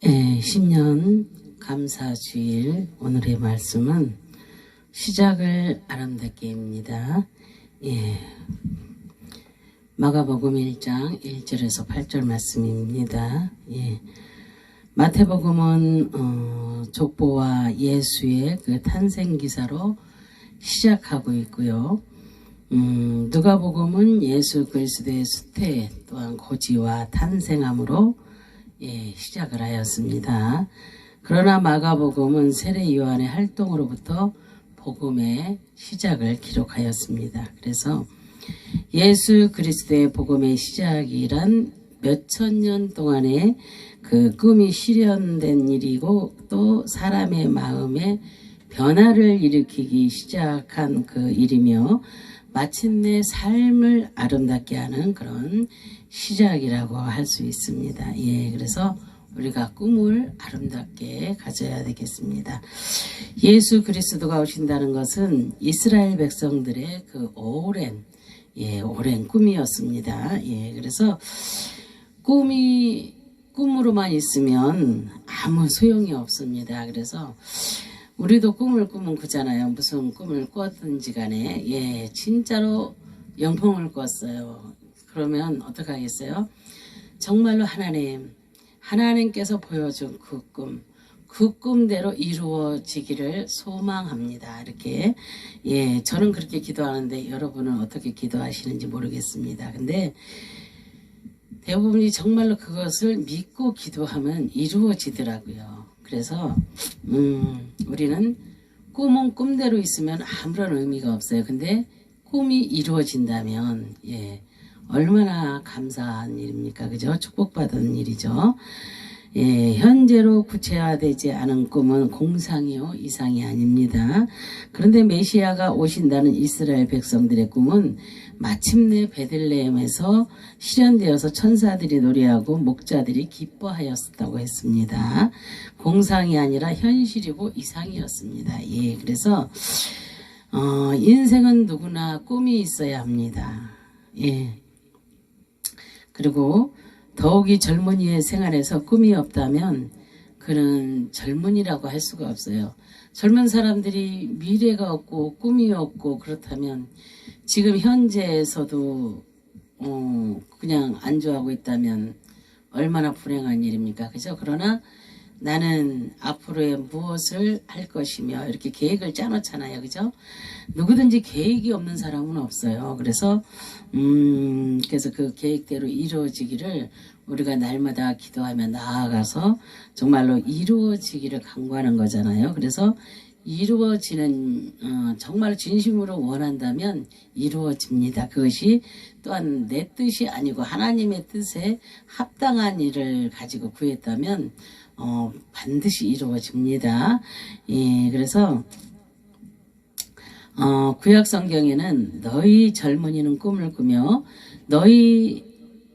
신년 감사주일 오늘의 말씀은 시작을 아름답게입니다. 마가복음 1장 1절에서 8절 말씀입니다. 마태복음은 족보와 예수의 그 탄생 기사로 시작하고 있고요. 누가복음은 예수 그리스도의 수태 또한 고지와 탄생함으로 시작을 하였습니다. 그러나 마가복음은 세례 요한의 활동으로부터 복음의 시작을 기록하였습니다. 그래서 예수 그리스도의 복음의 시작이란 몇천 년 동안의 그 꿈이 실현된 일이고 또 사람의 마음에 변화를 일으키기 시작한 그 일이며 마침내 삶을 아름답게 하는 그런 시작이라고 할 수 있습니다. 그래서 우리가 꿈을 아름답게 가져야 되겠습니다. 예수 그리스도가 오신다는 것은 이스라엘 백성들의 그 오랜 꿈이었습니다. 그래서 꿈으로만 있으면 아무 소용이 없습니다. 그래서 우리도 꿈을 꾸면 꾸잖아요. 무슨 꿈을 꿨든지 간에 진짜로 영풍을 꿨어요. 그러면 어떡하겠어요? 정말로 하나님께서 보여준 그 꿈대로 이루어지기를 소망합니다. 이렇게 저는 그렇게 기도하는데 여러분은 어떻게 기도하시는지 모르겠습니다. 근데 대부분이 정말로 그것을 믿고 기도하면 이루어지더라고요. 그래서 우리는 꿈은 꿈대로 있으면 아무런 의미가 없어요. 근데 꿈이 이루어진다면 얼마나 감사한 일입니까? 그죠? 축복받은 일이죠. 현재로 구체화되지 않은 꿈은 공상이요 이상이 아닙니다. 그런데 메시아가 오신다는 이스라엘 백성들의 꿈은 마침내 베들레헴에서 실현되어서 천사들이 노래하고 목자들이 기뻐하였다고 했습니다. 공상이 아니라 현실이고 이상이었습니다. 그래서 인생은 누구나 꿈이 있어야 합니다. 그리고 더욱이 젊은이의 생활에서 꿈이 없다면 그는 젊은이라고 할 수가 없어요. 젊은 사람들이 미래가 없고 꿈이 없고 그렇다면 지금 현재에서도 그냥 안주하고 있다면 얼마나 불행한 일입니까? 그죠? 그러나 나는 앞으로의 무엇을 할 것이며 이렇게 계획을 짜놓잖아요. 그죠? 누구든지 계획이 없는 사람은 없어요. 그래서 그 계획대로 이루어지기를 우리가 날마다 기도하며 나아가서 정말로 이루어지기를 간구하는 거잖아요. 그래서 이루어지는 정말 진심으로 원한다면 이루어집니다. 그것이 또한 내 뜻이 아니고 하나님의 뜻에 합당한 일을 가지고 구했다면 반드시 이루어집니다. 그래서 구약 성경에는 너희 젊은이는 꿈을 꾸며 너희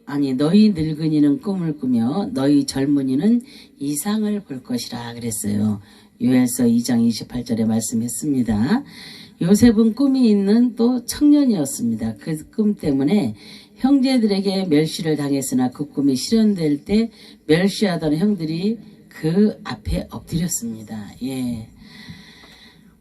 늙은이는 꿈을 꾸며 너희 젊은이는 이상을 볼 것이라 그랬어요. 요엘서 2장 28절에 말씀했습니다. 요셉은 꿈이 있는 또 청년이었습니다. 그 꿈 때문에 형제들에게 멸시를 당했으나 그 꿈이 실현될 때 멸시하던 형들이 그 앞에 엎드렸습니다.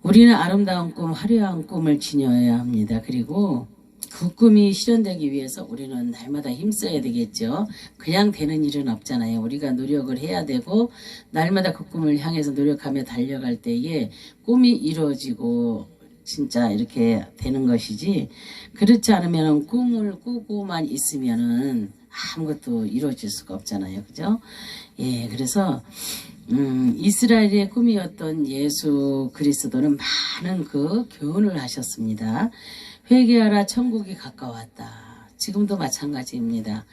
우리는 아름다운 꿈, 화려한 꿈을 지녀야 합니다. 그리고 그 꿈이 실현되기 위해서 우리는 날마다 힘써야 되겠죠. 그냥 되는 일은 없잖아요. 우리가 노력을 해야 되고 날마다 그 꿈을 향해서 노력하며 달려갈 때에 꿈이 이루어지고 진짜 이렇게 되는 것이지, 그렇지 않으면 꿈을 꾸고만 있으면은 아무것도 이루어질 수가 없잖아요. 그죠? 그래서 이스라엘의 꿈이었던 예수 그리스도는 많은 그 교훈을 하셨습니다. 회개하라 천국이 가까웠다. 지금도 마찬가지입니다.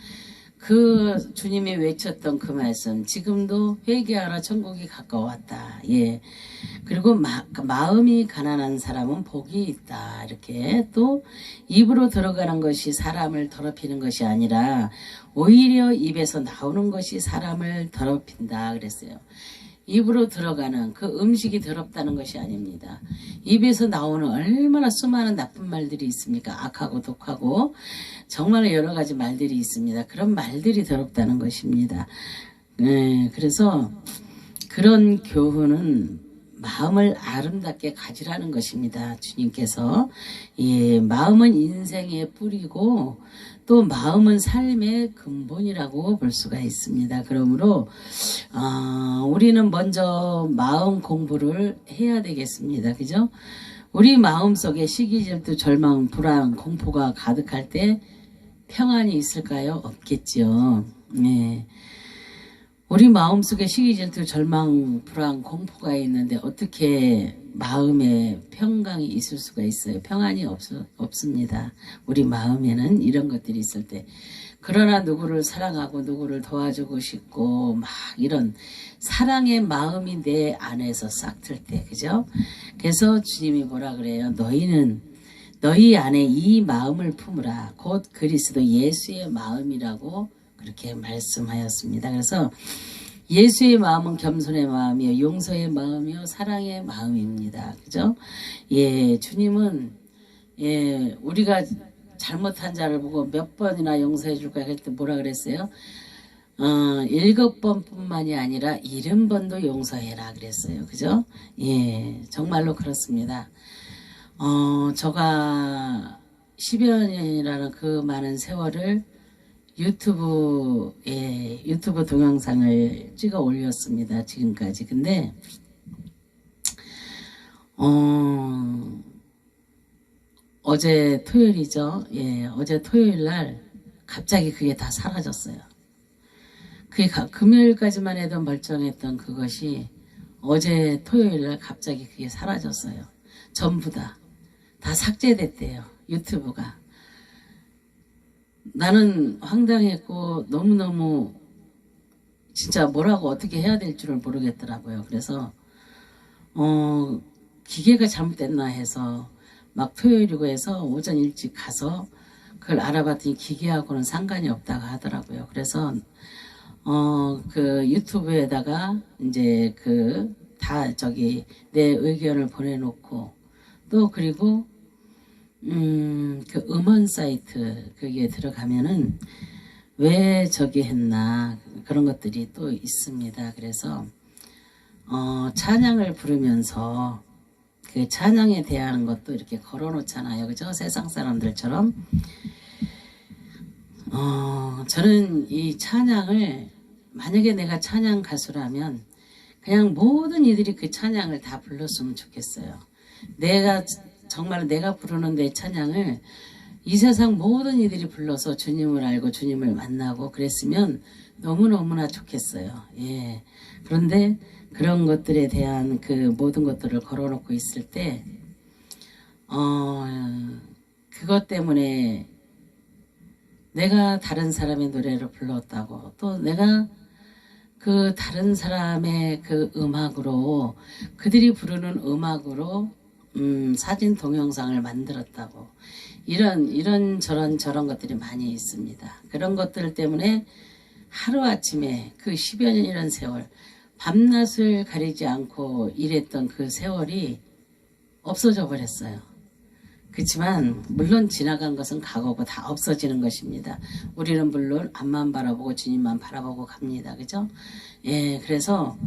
그 주님이 외쳤던 그 말씀, 지금도 회개하라 천국이 가까웠다. 그리고 마음이 가난한 사람은 복이 있다. 이렇게 또 입으로 들어가는 것이 사람을 더럽히는 것이 아니라 오히려 입에서 나오는 것이 사람을 더럽힌다 그랬어요. 입으로 들어가는 그 음식이 더럽다는 것이 아닙니다. 입에서 나오는 얼마나 수많은 나쁜 말들이 있습니까? 악하고 독하고 정말 여러 가지 말들이 있습니다. 그런 말들이 더럽다는 것입니다. 그래서 그런 교훈은 마음을 아름답게 가지라는 것입니다. 주님께서. 예, 마음은 인생의 뿌리고 또 마음은 삶의 근본이라고 볼 수가 있습니다. 그러므로 우리는 먼저 마음 공부를 해야 되겠습니다. 그죠? 우리 마음속에 시기, 질투, 절망, 불안, 공포가 가득할 때 평안이 있을까요? 없겠죠. 네. 우리 마음속에 시기, 질투, 절망, 불안, 공포가 있는데 어떻게 마음에 평강이 있을 수가 있어요? 평안이 없습니다. 우리 마음에는 이런 것들이 있을 때. 그러나 누구를 사랑하고 누구를 도와주고 싶고 막 이런 사랑의 마음이 내 안에서 싹틀 때, 그죠? 그래서 주님이 뭐라 그래요? 너희는 너희 안에 이 마음을 품으라. 곧 그리스도 예수의 마음이라고 그렇게 말씀하였습니다. 그래서 예수의 마음은 겸손의 마음이요, 용서의 마음이요, 사랑의 마음입니다. 그죠? 예, 주님은 예, 우리가 잘못한 자를 보고 몇 번이나 용서해 줄까 할 때 뭐라 그랬어요? 7번뿐만이 아니라 70번도 용서해라 그랬어요. 그죠? 예, 정말로 그렇습니다. 저가 10여 년이라는 그 많은 세월을 유튜브 동영상을 찍어 올렸습니다. 지금까지. 근데, 어제 토요일이죠. 예, 어제 토요일 날 갑자기 그게 다 사라졌어요. 그게 금요일까지만 해도 멀쩡했던 그것이 어제 토요일 날 갑자기 그게 사라졌어요. 전부 다 삭제됐대요. 유튜브가. 나는 황당했고 너무너무 진짜 뭐라고 어떻게 해야 될 줄을 모르겠더라고요. 그래서 기계가 잘못됐나 해서 막 토요일이고 해서 오전 일찍 가서 그걸 알아봤더니 기계하고는 상관이 없다고 하더라고요. 그래서 그 유튜브에다가 이제 내 의견을 보내놓고 또 그리고 그 음원 사이트 거기에 들어가면은 왜 저기 했나 그런 것들이 또 있습니다. 그래서 찬양을 부르면서 그 찬양에 대한 것도 이렇게 걸어놓잖아요. 그죠? 세상 사람들처럼. 저는 이 찬양을 만약에 내가 찬양 가수라면 그냥 모든 이들이 그 찬양을 다 불렀으면 좋겠어요. 정말 내가 부르는 내 찬양을 이 세상 모든 이들이 불러서 주님을 알고 주님을 만나고 그랬으면 너무너무나 좋겠어요. 예. 그런데 그런 것들에 대한 그 모든 것들을 걸어놓고 있을 때, 그것 때문에 내가 다른 사람의 노래를 불렀다고, 또 내가 그 다른 사람의 그 음악으로, 그들이 부르는 음악으로 사진 동영상을 만들었다고, 이런 저런 것들이 많이 있습니다. 그런 것들 때문에 하루아침에 그 10여 년이라는 세월, 밤낮을 가리지 않고 일했던 그 세월이 없어져 버렸어요. 그렇지만 물론 지나간 것은 과거고 다 없어지는 것입니다. 우리는 물론 앞만 바라보고 주님만 바라보고 갑니다. 그죠? 예, 그래서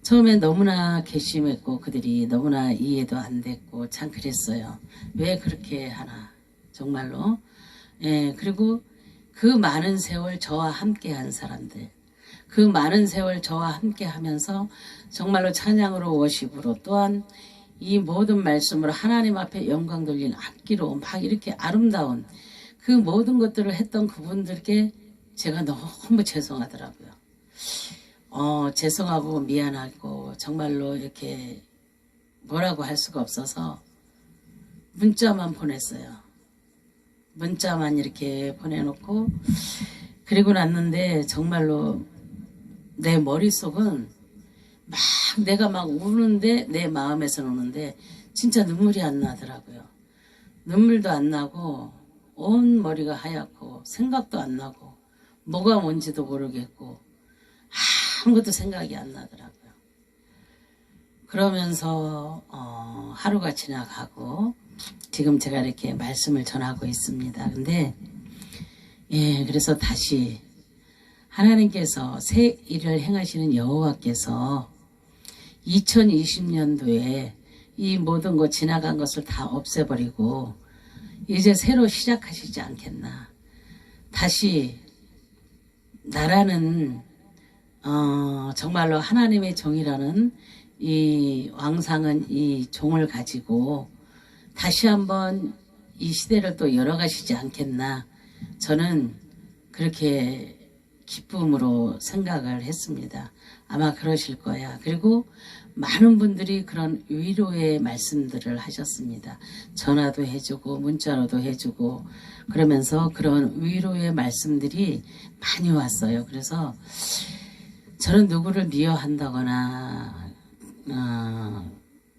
처음에 너무나 괘씸했고 그들이 너무나 이해도 안 됐고 참 그랬어요. 왜 그렇게 하나 정말로. 예, 그리고 그 많은 세월 저와 함께 한 사람들, 그 많은 세월 저와 함께 하면서 정말로 찬양으로 워십으로 또한 이 모든 말씀으로 하나님 앞에 영광 돌린 악기로 막 이렇게 아름다운 그 모든 것들을 했던 그분들께 제가 너무 죄송하더라고요. 죄송하고 미안하고 정말로 이렇게 뭐라고 할 수가 없어서 문자만 보냈어요. 문자만 이렇게 보내놓고 그리고 났는데 정말로 내 머릿속은 막 내가 막 우는데 내 마음에서 우는데 진짜 눈물이 안 나더라고요. 눈물도 안 나고 온 머리가 하얗고 생각도 안 나고 뭐가 뭔지도 모르겠고 아무것도 생각이 안 나더라고요. 그러면서 하루가 지나가고 지금 제가 이렇게 말씀을 전하고 있습니다. 근데 예, 그래서 다시 하나님께서 새 일을 행하시는 여호와께서 2020년도에 이 모든 것 지나간 것을 다 없애버리고 이제 새로 시작하시지 않겠나. 다시 나라는 정말로 하나님의 종이라는 이 왕상은 이 종을 가지고 다시 한번 이 시대를 또 열어가시지 않겠나. 저는 그렇게 기쁨으로 생각을 했습니다. 아마 그러실 거야. 그리고 많은 분들이 그런 위로의 말씀들을 하셨습니다. 전화도 해주고 문자로도 해주고 그러면서 그런 위로의 말씀들이 많이 왔어요. 그래서 저는 누구를 미워한다거나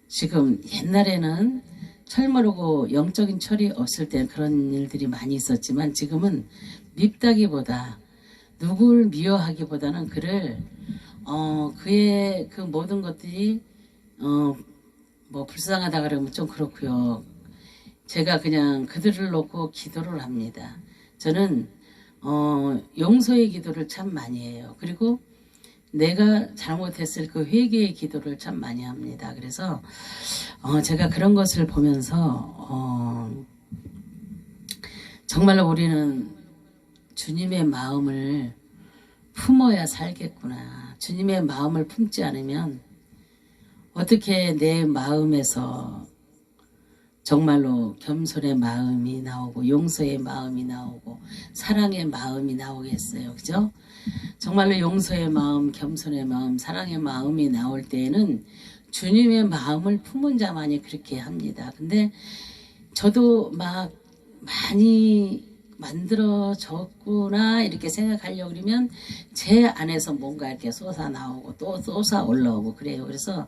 지금 옛날에는 철모르고 영적인 철이 없을 때 그런 일들이 많이 있었지만 지금은 밉다기보다 누구를 미워하기보다는 그를 그의 그 모든 것들이 뭐 불쌍하다 그러면 좀 그렇고요. 제가 그냥 그들을 놓고 기도를 합니다. 저는 용서의 기도를 참 많이 해요. 그리고 내가 잘못했을 그 회개의 기도를 참 많이 합니다. 그래서 제가 그런 것을 보면서 정말로 우리는 주님의 마음을 품어야 살겠구나. 주님의 마음을 품지 않으면 어떻게 내 마음에서 정말로 겸손의 마음이 나오고 용서의 마음이 나오고 사랑의 마음이 나오겠어요. 그죠? 정말로 용서의 마음, 겸손의 마음, 사랑의 마음이 나올 때에는 주님의 마음을 품은 자만이 그렇게 합니다. 근데 저도 막 많이 만들어졌구나 이렇게 생각하려고 그러면 제 안에서 뭔가 이렇게 솟아 나오고 또 솟아 올라오고 그래요. 그래서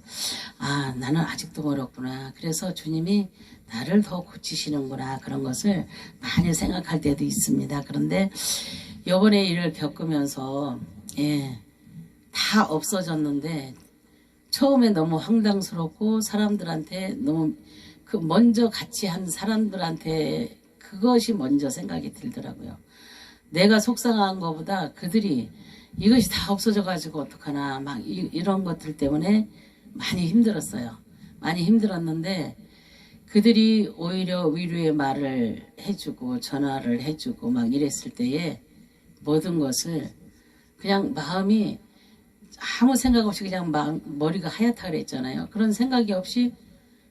나는 아직도 멀었구나. 그래서 주님이 나를 더 고치시는구나 그런 것을 많이 생각할 때도 있습니다. 그런데 이번에 일을 겪으면서 다 없어졌는데 처음에 너무 황당스럽고 사람들한테 너무 그 먼저 같이 한 사람들한테 그것이 먼저 생각이 들더라고요. 내가 속상한 것보다 그들이 이것이 다 없어져가지고 어떡하나 막 이런 것들 때문에 많이 힘들었어요. 많이 힘들었는데 그들이 오히려 위로의 말을 해주고 전화를 해주고 막 이랬을 때에 모든 것을 그냥 마음이 아무 생각 없이 그냥 머리가 하얗다 그랬잖아요. 그런 생각이 없이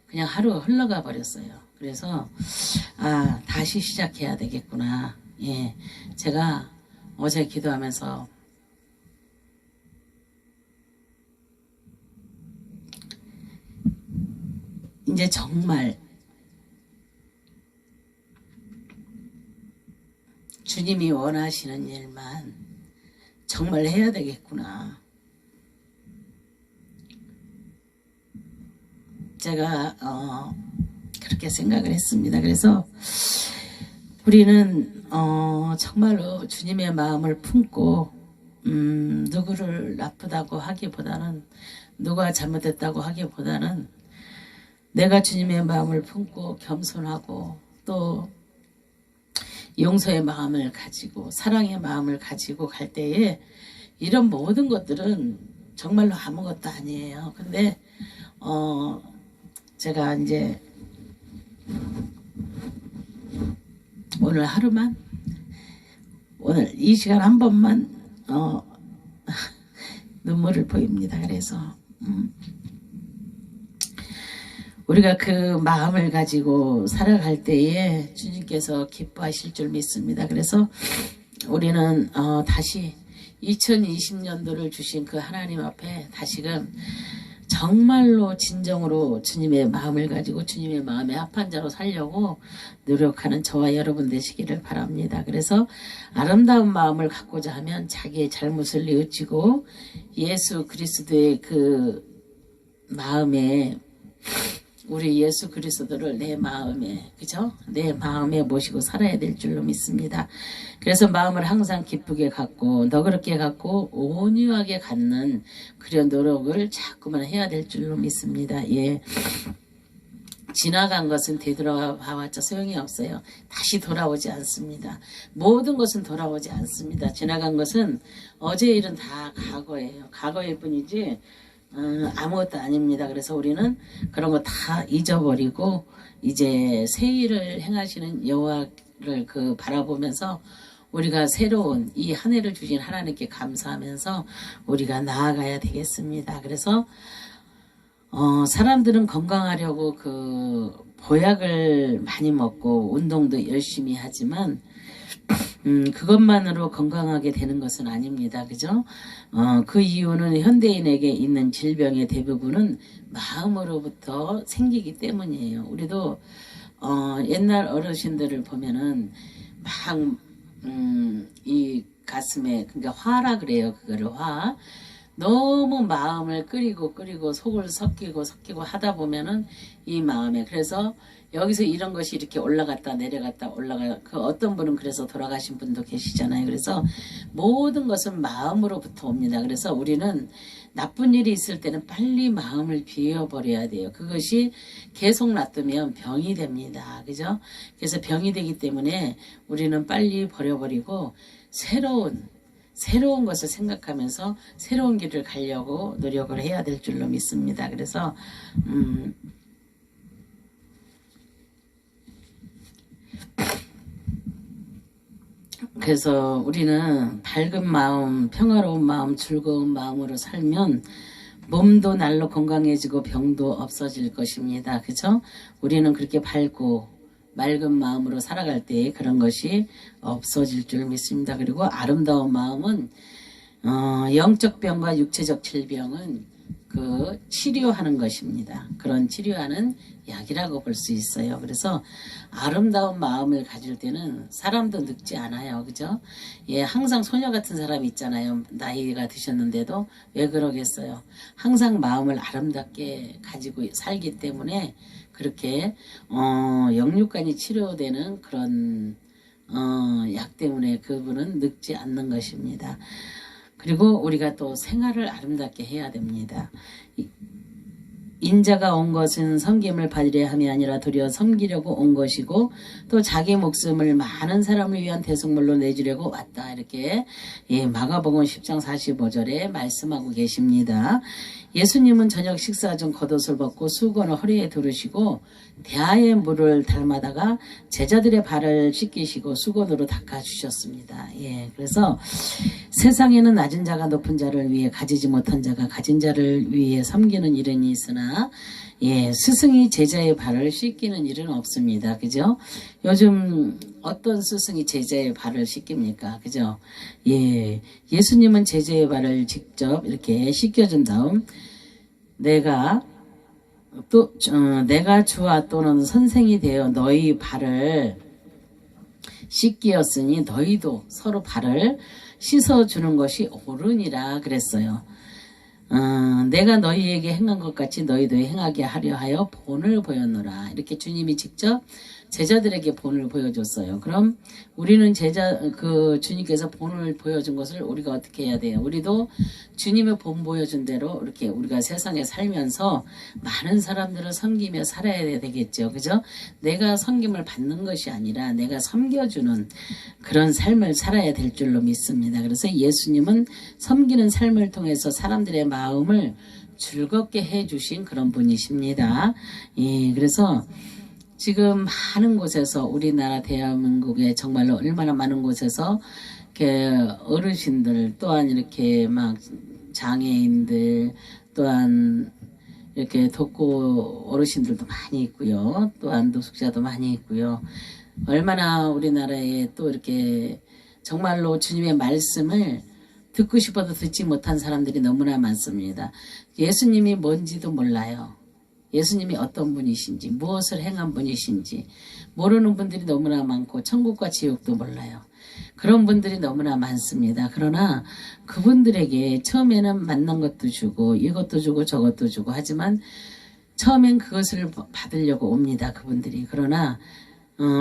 그냥 하루가 흘러가 버렸어요. 그래서 다시 시작해야 되겠구나. 제가 어제 기도하면서 이제 정말 주님이 원하시는 일만 정말 해야 되겠구나. 제가 그렇게 생각을 했습니다. 그래서 우리는 정말로 주님의 마음을 품고 누구를 나쁘다고 하기보다는 누가 잘못했다고 하기보다는 내가 주님의 마음을 품고 겸손하고 또 용서의 마음을 가지고 사랑의 마음을 가지고 갈 때에 이런 모든 것들은 정말로 아무것도 아니에요. 근데 제가 이제 오늘 하루만 오늘 이 시간 한 번만 눈물을 보입니다. 그래서 우리가 그 마음을 가지고 살아갈 때에 주님께서 기뻐하실 줄 믿습니다. 그래서 우리는 다시 2020년도를 주신 그 하나님 앞에 다시금 정말로 진정으로 주님의 마음을 가지고 주님의 마음에 합한 자로 살려고 노력하는 저와 여러분 되시기를 바랍니다. 그래서 아름다운 마음을 갖고자 하면 자기의 잘못을 뉘우치고 예수 그리스도의 그 마음에 우리 예수 그리스도를 내 마음에 그죠? 내 마음에 모시고 살아야 될 줄로 믿습니다. 그래서 마음을 항상 기쁘게 갖고 너그럽게 갖고 온유하게 갖는 그런 노력을 자꾸만 해야 될 줄로 믿습니다. 지나간 것은 되돌아봐왔자 소용이 없어요. 다시 돌아오지 않습니다. 모든 것은 돌아오지 않습니다. 지나간 것은 어제 일은 다 과거예요. 과거일 뿐이지 아무것도 아닙니다. 그래서 우리는 그런 거 다 잊어버리고 이제 새 일을 행하시는 여호와를 바라보면서 우리가 새로운 이 한 해를 주신 하나님께 감사하면서 우리가 나아가야 되겠습니다. 그래서 사람들은 건강하려고 보약을 많이 먹고 운동도 열심히 하지만 그것만으로 건강하게 되는 것은 아닙니다. 그죠? 그 이유는 현대인에게 있는 질병의 대부분은 마음으로부터 생기기 때문이에요. 우리도 옛날 어르신들을 보면은 막 이 가슴에 그러니까 화라 그래요. 그거를 화. 너무 마음을 끓이고 속을 섞이고 하다 보면은 이 마음에 그래서 여기서 이런 것이 이렇게 올라갔다 내려갔다 어떤 분은 그래서 돌아가신 분도 계시잖아요. 그래서 모든 것은 마음으로부터 옵니다. 그래서 우리는 나쁜 일이 있을 때는 빨리 마음을 비워버려야 돼요. 그것이 계속 놔두면 병이 됩니다. 그죠? 그래서 병이 되기 때문에 우리는 빨리 버려버리고 새로운 것을 생각하면서 새로운 길을 가려고 노력을 해야 될 줄로 믿습니다. 그래서 우리는 밝은 마음, 평화로운 마음, 즐거운 마음으로 살면 몸도 날로 건강해지고 병도 없어질 것입니다. 그죠? 우리는 그렇게 밝고 맑은 마음으로 살아갈 때 그런 것이 없어질 줄 믿습니다. 그리고 아름다운 마음은 영적 병과 육체적 질병은 치료하는 것입니다. 그런 치료하는 약이라고 볼 수 있어요. 그래서 아름다운 마음을 가질 때는 사람도 늙지 않아요. 그죠? 예, 항상 소녀 같은 사람이 있잖아요. 나이가 드셨는데도 왜 그러겠어요? 항상 마음을 아름답게 가지고 살기 때문에 그렇게 영육간이 치료되는 그런 약 때문에 그분은 늙지 않는 것입니다. 그리고 우리가 또 생활을 아름답게 해야 됩니다. 인자가 온 것은 섬김을 받으려 함이 아니라 도리어 섬기려고 온 것이고 또 자기 목숨을 많은 사람을 위한 대속물로 내주려고 왔다. 이렇게 마가복음 10장 45절에 말씀하고 계십니다. 예수님은 저녁 식사 중 겉옷을 벗고 수건을 허리에 두르시고 대하의 물을 닮아다가 제자들의 발을 씻기시고 수건으로 닦아주셨습니다. 그래서 세상에는 낮은 자가 높은 자를 위해 가지지 못한 자가 가진 자를 위해 섬기는 일은 있으나 스승이 제자의 발을 씻기는 일은 없습니다. 그죠? 요즘 어떤 스승이 제자의 발을 씻깁니까? 그죠? 예수님은 제자의 발을 직접 이렇게 씻겨준 다음 내가 주와 또는 선생이 되어 너희 발을 씻기었으니 너희도 서로 발을 씻어주는 것이 옳으니라 그랬어요. 내가 너희에게 행한 것 같이 너희도 행하게 하려 하여 본을 보였노라. 이렇게 주님이 직접 제자들에게 본을 보여줬어요. 그럼 우리는 주님께서 본을 보여준 것을 우리가 어떻게 해야 돼요? 우리도 주님의 본 보여준 대로 이렇게 우리가 세상에 살면서 많은 사람들을 섬기며 살아야 되겠죠. 그죠? 내가 섬김을 받는 것이 아니라 내가 섬겨주는 그런 삶을 살아야 될 줄로 믿습니다. 그래서 예수님은 섬기는 삶을 통해서 사람들의 마음을 즐겁게 해주신 그런 분이십니다. 그래서 지금 많은 곳에서 우리나라 대한민국에 정말로 얼마나 많은 곳에서 이렇게 어르신들 또한 이렇게 막 장애인들 또한 이렇게 독거 어르신들도 많이 있고요. 또한 노숙자도 많이 있고요. 얼마나 우리나라에 또 이렇게 정말로 주님의 말씀을 듣고 싶어도 듣지 못한 사람들이 너무나 많습니다. 예수님이 뭔지도 몰라요. 예수님이 어떤 분이신지 무엇을 행한 분이신지 모르는 분들이 너무나 많고 천국과 지옥도 몰라요. 그런 분들이 너무나 많습니다. 그러나 그분들에게 처음에는 만난 것도 주고 이것도 주고 저것도 주고 하지만 처음엔 그것을 받으려고 옵니다. 그분들이. 그러나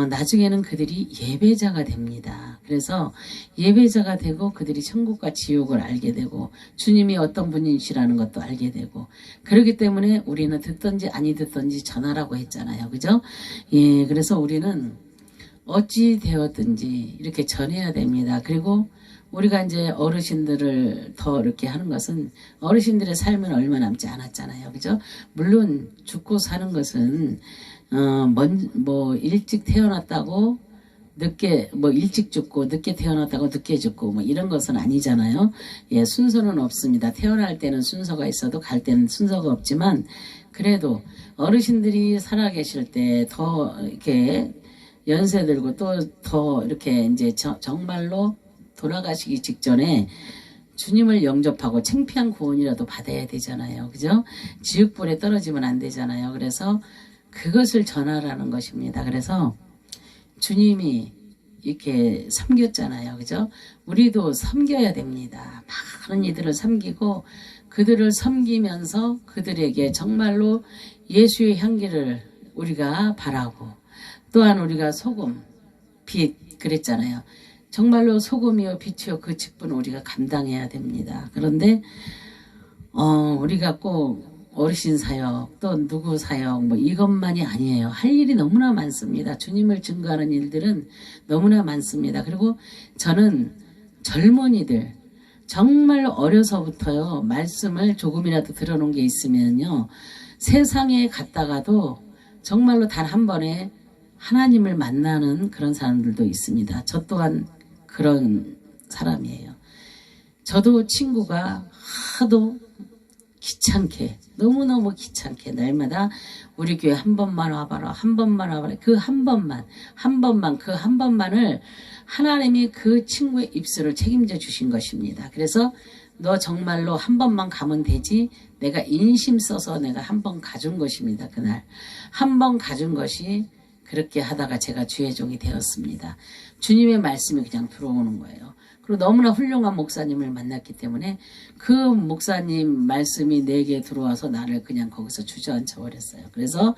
나중에는 그들이 예배자가 됩니다. 그래서 예배자가 되고 그들이 천국과 지옥을 알게 되고 주님이 어떤 분이시라는 것도 알게 되고 그렇기 때문에 우리는 듣든지 아니 듣든지 전하라고 했잖아요. 그죠? 예, 그래서 우리는 어찌 되었든지 이렇게 전해야 됩니다. 그리고 우리가 이제 어르신들을 더 이렇게 하는 것은 어르신들의 삶은 얼마 남지 않았잖아요. 그죠? 물론 죽고 사는 것은 일찍 태어났다고 늦게 일찍 죽고 늦게 태어났다고 늦게 죽고 이런 것은 아니잖아요. 예, 순서는 없습니다. 태어날 때는 순서가 있어도 갈 때는 순서가 없지만 그래도 어르신들이 살아계실 때 더 이렇게 연세 들고 또 더 이렇게 이제 정말로 돌아가시기 직전에 주님을 영접하고 창피한 구원이라도 받아야 되잖아요. 그죠? 지옥불에 떨어지면 안 되잖아요. 그래서 그것을 전하라는 것입니다. 그래서 주님이 이렇게 섬겼잖아요. 그죠? 우리도 섬겨야 됩니다. 많은 이들을 섬기고 그들을 섬기면서 그들에게 정말로 예수의 향기를 우리가 바라고 또한 우리가 소금, 빛 그랬잖아요. 정말로 소금이요 빛이요 그 직분을 우리가 감당해야 됩니다. 그런데 우리가 꼭 어르신 사역 또 누구 사역 이것만이 아니에요. 할 일이 너무나 많습니다. 주님을 증거하는 일들은 너무나 많습니다. 그리고 저는 젊은이들 정말 어려서부터요 말씀을 조금이라도 들어놓은 게 있으면요 세상에 갔다가도 정말로 단 한 번에 하나님을 만나는 그런 사람들도 있습니다. 저 또한 그런 사람이에요. 저도 친구가 하도 귀찮게 너무너무 귀찮게 날마다 우리 교회 한 번만 와봐라 한 번만 와봐라 그 한 번만을 하나님이 그 친구의 입술을 책임져 주신 것입니다. 그래서 너 정말로 한 번만 가면 되지 내가 인심 써서 내가 한 번 가준 것입니다. 그날 한 번 가준 것이 그렇게 하다가 제가 주의 종이 되었습니다. 주님의 말씀이 그냥 들어오는 거예요. 그리고 너무나 훌륭한 목사님을 만났기 때문에 그 목사님 말씀이 내게 들어와서 나를 그냥 거기서 주저앉혀 버렸어요. 그래서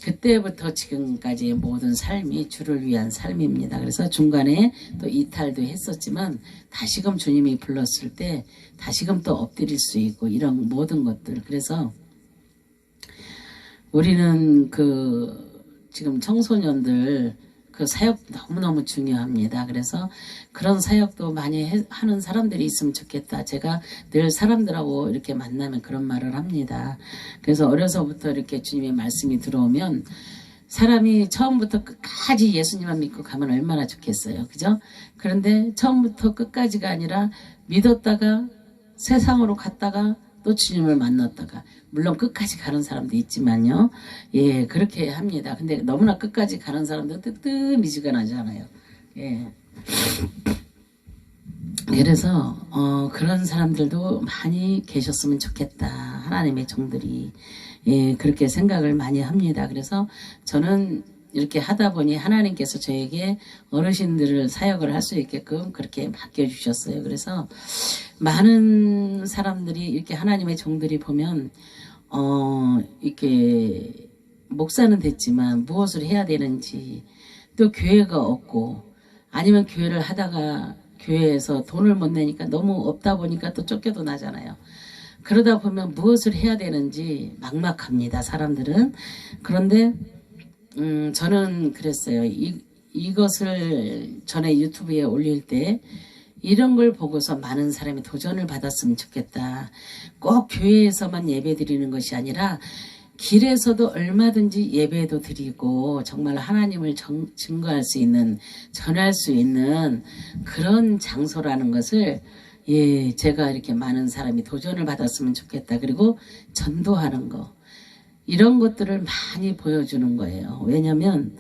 그때부터 지금까지의 모든 삶이 주를 위한 삶입니다. 그래서 중간에 또 이탈도 했었지만 다시금 주님이 불렀을 때 다시금 또 엎드릴 수 있고 이런 모든 것들. 그래서 우리는 지금 청소년들 그 사역 너무너무 중요합니다. 그래서 그런 사역도 많이 하는 사람들이 있으면 좋겠다. 제가 늘 사람들하고 이렇게 만나면 그런 말을 합니다. 그래서 어려서부터 이렇게 주님의 말씀이 들어오면 사람이 처음부터 끝까지 예수님만 믿고 가면 얼마나 좋겠어요. 그죠? 그런데 처음부터 끝까지가 아니라 믿었다가 세상으로 갔다가 또 주님을 만났다가 물론 끝까지 가는 사람도 있지만요. 예, 그렇게 합니다. 근데 너무나 끝까지 가는 사람들은 뜨뜻미지근하잖아요. 예. 그래서 그런 사람들도 많이 계셨으면 좋겠다. 하나님의 종들이 예, 그렇게 생각을 많이 합니다. 그래서 저는 이렇게 하다 보니 하나님께서 저에게 어르신들을 사역을 할 수 있게끔 그렇게 맡겨주셨어요. 그래서 많은 사람들이 이렇게 하나님의 종들이 보면 이렇게 목사는 됐지만 무엇을 해야 되는지 또 교회가 없고 아니면 교회를 하다가 교회에서 돈을 못 내니까 너무 없다 보니까 또 쫓겨도 나잖아요. 그러다 보면 무엇을 해야 되는지 막막합니다. 사람들은. 그런데 저는 그랬어요. 이것을 전에 유튜브에 올릴 때 이런 걸 보고서 많은 사람이 도전을 받았으면 좋겠다. 꼭 교회에서만 예배 드리는 것이 아니라 길에서도 얼마든지 예배도 드리고 정말 하나님을 증거할 수 있는 전할 수 있는 그런 장소라는 것을 예, 제가 이렇게 많은 사람이 도전을 받았으면 좋겠다. 그리고 전도하는 거 이런 것들을 많이 보여주는 거예요. 왜냐하면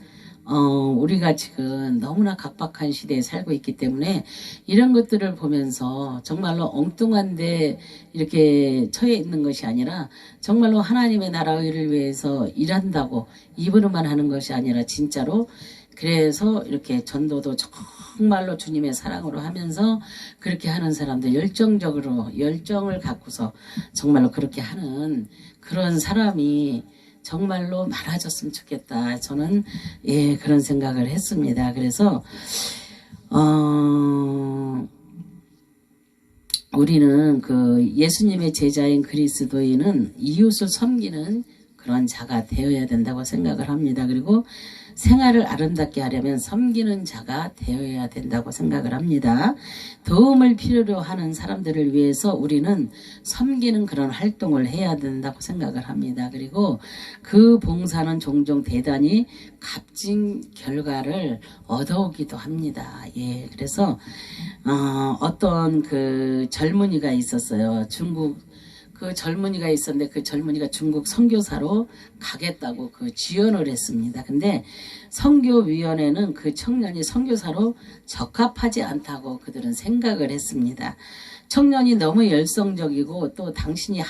우리가 지금 너무나 각박한 시대에 살고 있기 때문에 이런 것들을 보면서 정말로 엉뚱한데 이렇게 처해 있는 것이 아니라 정말로 하나님의 나라의 일을 위해서 일한다고 입으로만 하는 것이 아니라 진짜로 그래서 이렇게 전도도 정말로 주님의 사랑으로 하면서 그렇게 하는 사람들 열정적으로 열정을 갖고서 정말로 그렇게 하는 그런 사람이 정말로 많아졌으면 좋겠다. 저는 예 그런 생각을 했습니다. 그래서 우리는 그 예수님의 제자인 그리스도인은 이웃을 섬기는 그런 자가 되어야 된다고 생각을 합니다. 그리고 생활을 아름답게 하려면 섬기는 자가 되어야 된다고 생각을 합니다. 도움을 필요로 하는 사람들을 위해서 우리는 섬기는 그런 활동을 해야 된다고 생각을 합니다. 그리고 그 봉사는 종종 대단히 값진 결과를 얻어오기도 합니다. 예, 그래서 어떤 그 젊은이가 있었어요. 중국 그 젊은이가 있었는데 그 젊은이가 중국 선교사로 가겠다고 그 지원을 했습니다. 근데 선교위원회는 그 청년이 선교사로 적합하지 않다고 그들은 생각을 했습니다. 청년이 너무 열성적이고 또 당신이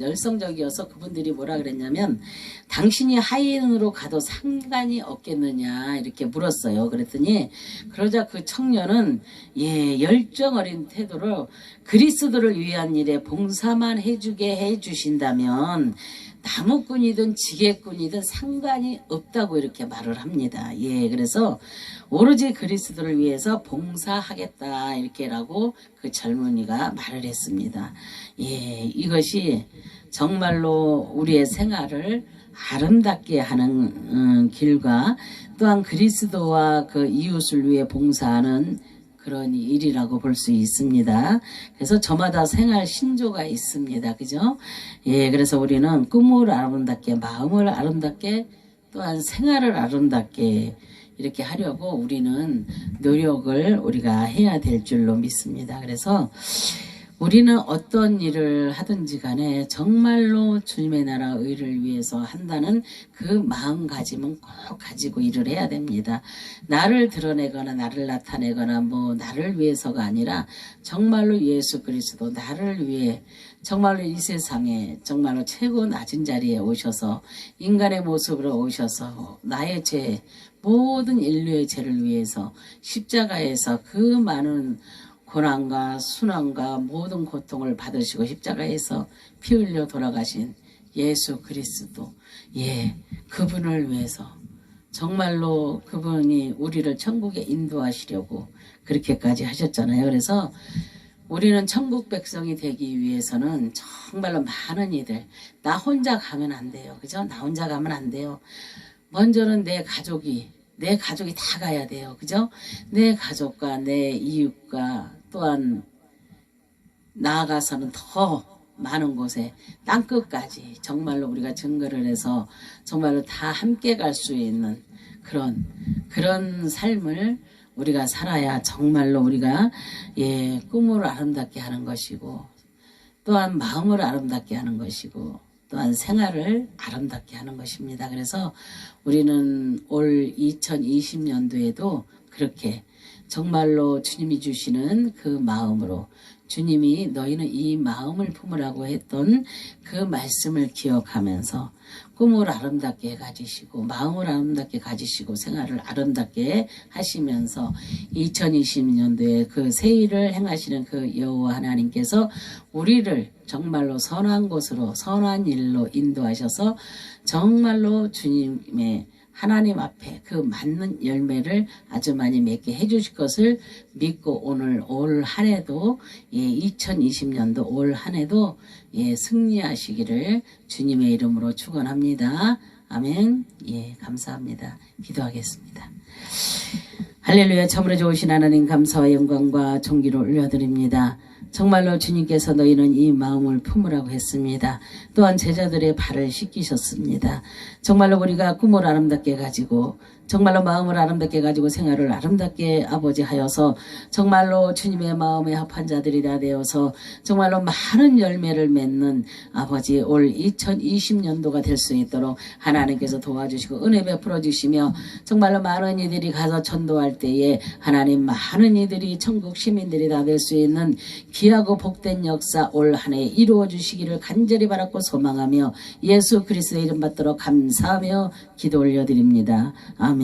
열성적이어서 그분들이 뭐라 그랬냐면 당신이 하인으로 가도 상관이 없겠느냐 이렇게 물었어요. 그랬더니 그러자 그 청년은 예 열정 어린 태도로 그리스도를 위한 일에 봉사만 해주게 해주신다면 나무꾼이든 지게꾼이든 상관이 없다고 이렇게 말을 합니다. 예, 그래서 오로지 그리스도를 위해서 봉사하겠다 이렇게라고 그 젊은이가 말을 했습니다. 예, 이것이 정말로 우리의 생활을 아름답게 하는 길과 또한 그리스도와 그 이웃을 위해 봉사하는 그런 일이라고 볼 수 있습니다. 그래서 저마다 생활 신조가 있습니다. 그죠? 예, 그래서 우리는 꿈을 아름답게, 마음을 아름답게, 또한 생활을 아름답게 이렇게 하려고 우리는 노력을 우리가 해야 될 줄로 믿습니다. 그래서 우리는 어떤 일을 하든지 간에 정말로 주님의 나라 의를 위해서 한다는 그 마음가짐은 꼭 가지고 일을 해야 됩니다. 나를 드러내거나 나를 나타내거나 뭐 나를 위해서가 아니라 정말로 예수 그리스도 나를 위해 정말로 이 세상에 정말로 최고 낮은 자리에 오셔서 인간의 모습으로 오셔서 나의 죄 모든 인류의 죄를 위해서 십자가에서 그 많은 고난과 순환과 모든 고통을 받으시고 십자가에서 피 흘려 돌아가신 예수 그리스도 예 그분을 위해서 정말로 그분이 우리를 천국에 인도하시려고 그렇게까지 하셨잖아요. 그래서 우리는 천국 백성이 되기 위해서는 정말로 많은 이들 나 혼자 가면 안 돼요. 그죠? 나 혼자 가면 안 돼요. 먼저는 내 가족이 다 가야 돼요. 그죠? 내 가족과 내 이웃과 또한 나아가서는 더 많은 곳에 땅끝까지 정말로 우리가 증거를 해서 정말로 다 함께 갈 수 있는 그런 삶을 우리가 살아야 정말로 우리가 예 꿈을 아름답게 하는 것이고 또한 마음을 아름답게 하는 것이고 또한 생활을 아름답게 하는 것입니다. 그래서 우리는 올 2020년도에도 그렇게 정말로 주님이 주시는 그 마음으로 주님이 너희는 이 마음을 품으라고 했던 그 말씀을 기억하면서 꿈을 아름답게 가지시고 마음을 아름답게 가지시고 생활을 아름답게 하시면서 2020년도에 그 새 일을 행하시는 그 여호와 하나님께서 우리를 정말로 선한 곳으로 선한 일로 인도하셔서 정말로 주님의 하나님 앞에 그 맞는 열매를 아주 많이 맺게 해주실 것을 믿고 오늘 올 한해도 2020년도 올 한해도 승리하시기를 주님의 이름으로 축원합니다. 아멘. 예, 감사합니다. 기도하겠습니다. 할렐루야. 참으로 좋으신 하나님 감사와 영광과 존귀를 올려드립니다. 정말로 주님께서 너희는 이 마음을 품으라고 했습니다. 또한 제자들의 발을 씻기셨습니다. 정말로 우리가 꿈을 아름답게 가지고 정말로 마음을 아름답게 가지고 생활을 아름답게 아버지 하여서 정말로 주님의 마음에 합한 자들이라 되어서 정말로 많은 열매를 맺는 아버지 올 2020년도가 될 수 있도록 하나님께서 도와주시고 은혜 베풀어 주시며 정말로 많은 이들이 가서 전도할 때에 하나님 많은 이들이 천국 시민들이 다 될 수 있는 귀하고 복된 역사 올 한 해 이루어 주시기를 간절히 바랐고 소망하며 예수 그리스도의 이름 받도록 감사하며 기도 올려드립니다. 아멘.